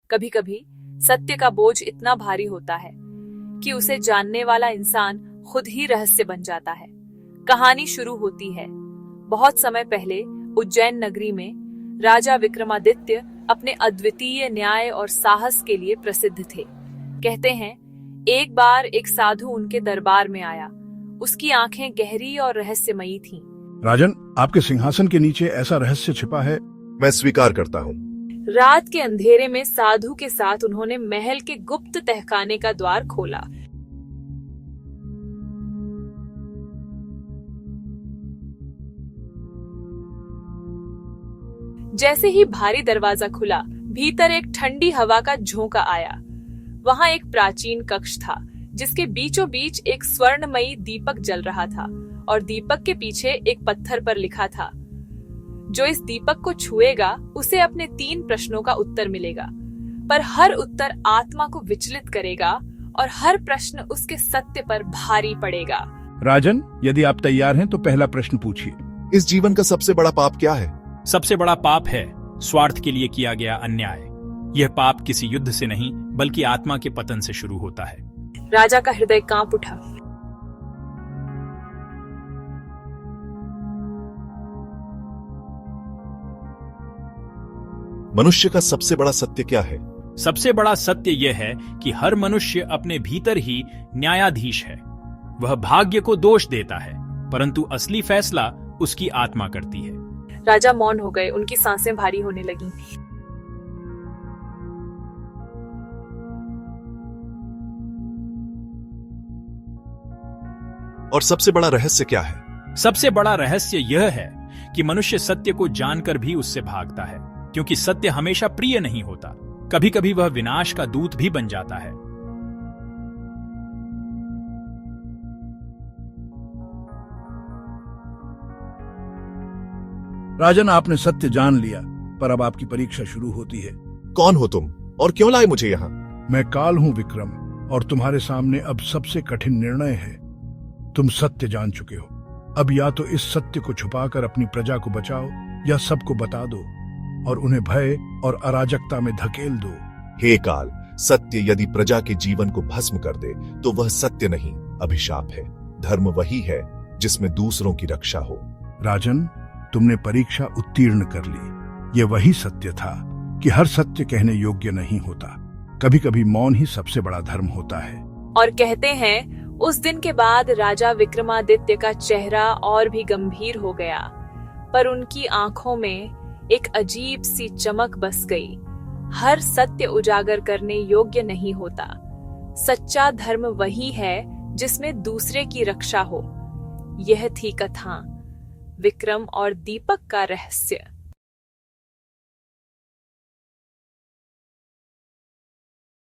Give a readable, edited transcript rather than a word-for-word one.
कभी कभी सत्य का बोझ इतना भारी होता है कि उसे जानने वाला इंसान खुद ही रहस्य बन जाता है। कहानी शुरू होती है बहुत समय पहले उज्जैन नगरी में। राजा विक्रमादित्य अपने अद्वितीय न्याय और साहस के लिए प्रसिद्ध थे। कहते हैं एक बार एक साधु उनके दरबार में आया। उसकी आंखें गहरी और रहस्यमयी थीं। राजन, आपके सिंहासन के नीचे ऐसा रहस्य छिपा है। मैं स्वीकार करता हूँ। रात के अंधेरे में साधु के साथ उन्होंने महल के गुप्त तहखाने का द्वार खोला। जैसे ही भारी दरवाजा खुला, भीतर एक ठंडी हवा का झोंका आया। वहां एक प्राचीन कक्ष था जिसके बीचों बीच एक स्वर्णमयी दीपक जल रहा था और दीपक के पीछे एक पत्थर पर लिखा था, जो इस दीपक को छुएगा उसे अपने 3 प्रश्नों का उत्तर मिलेगा, पर हर उत्तर आत्मा को विचलित करेगा और हर प्रश्न उसके सत्य पर भारी पड़ेगा। राजन, यदि आप तैयार हैं तो पहला प्रश्न पूछिए। इस जीवन का सबसे बड़ा पाप क्या है? सबसे बड़ा पाप है स्वार्थ के लिए किया गया अन्याय। यह पाप किसी युद्ध से नहीं बल्कि आत्मा के पतन से शुरू होता है। राजा का हृदय कांप उठा। मनुष्य का सबसे बड़ा सत्य क्या है? सबसे बड़ा सत्य यह है कि हर मनुष्य अपने भीतर ही न्यायाधीश है। वह भाग्य को दोष देता है, परंतु असली फैसला उसकी आत्मा करती है। राजा मौन हो गए, उनकी सांसें भारी होने लगीं। और सबसे बड़ा रहस्य क्या है? सबसे बड़ा रहस्य यह है कि मनुष्य सत्य को जानकर भी उससे भागता है, क्योंकि सत्य हमेशा प्रिय नहीं होता। कभी कभी वह विनाश का दूत भी बन जाता है। राजन, आपने सत्य जान लिया, पर अब आपकी परीक्षा शुरू होती है। कौन हो तुम और क्यों लाए मुझे यहाँ? मैं काल हूँ विक्रम, और तुम्हारे सामने अब सबसे कठिन निर्णय है। तुम सत्य जान चुके हो। अब या तो इस सत्य को छुपाकर अपनी प्रजा को बचाओ, या सबको बता दो और उन्हें भय और अराजकता में धकेल दो। हे काल, सत्य यदि प्रजा के जीवन को भस्म कर दे तो वह सत्य नहीं, अभिशाप है। धर्म वही है जिसमें दूसरों की रक्षा हो। राजन, तुमने परीक्षा उत्तीर्ण कर ली। ये वही सत्य था कि हर सत्य कहने योग्य नहीं होता। कभी कभी मौन ही सबसे बड़ा धर्म होता है। और कहते हैं उस दिन के बाद राजा विक्रमादित्य का चेहरा और भी गंभीर हो गया, पर उनकी आंखों में एक अजीब सी चमक बस गई। हर सत्य उजागर करने योग्य नहीं होता। सच्चा धर्म वही है जिसमें दूसरे की रक्षा हो। यह थी कथा विक्रम और दीपक का रहस्य।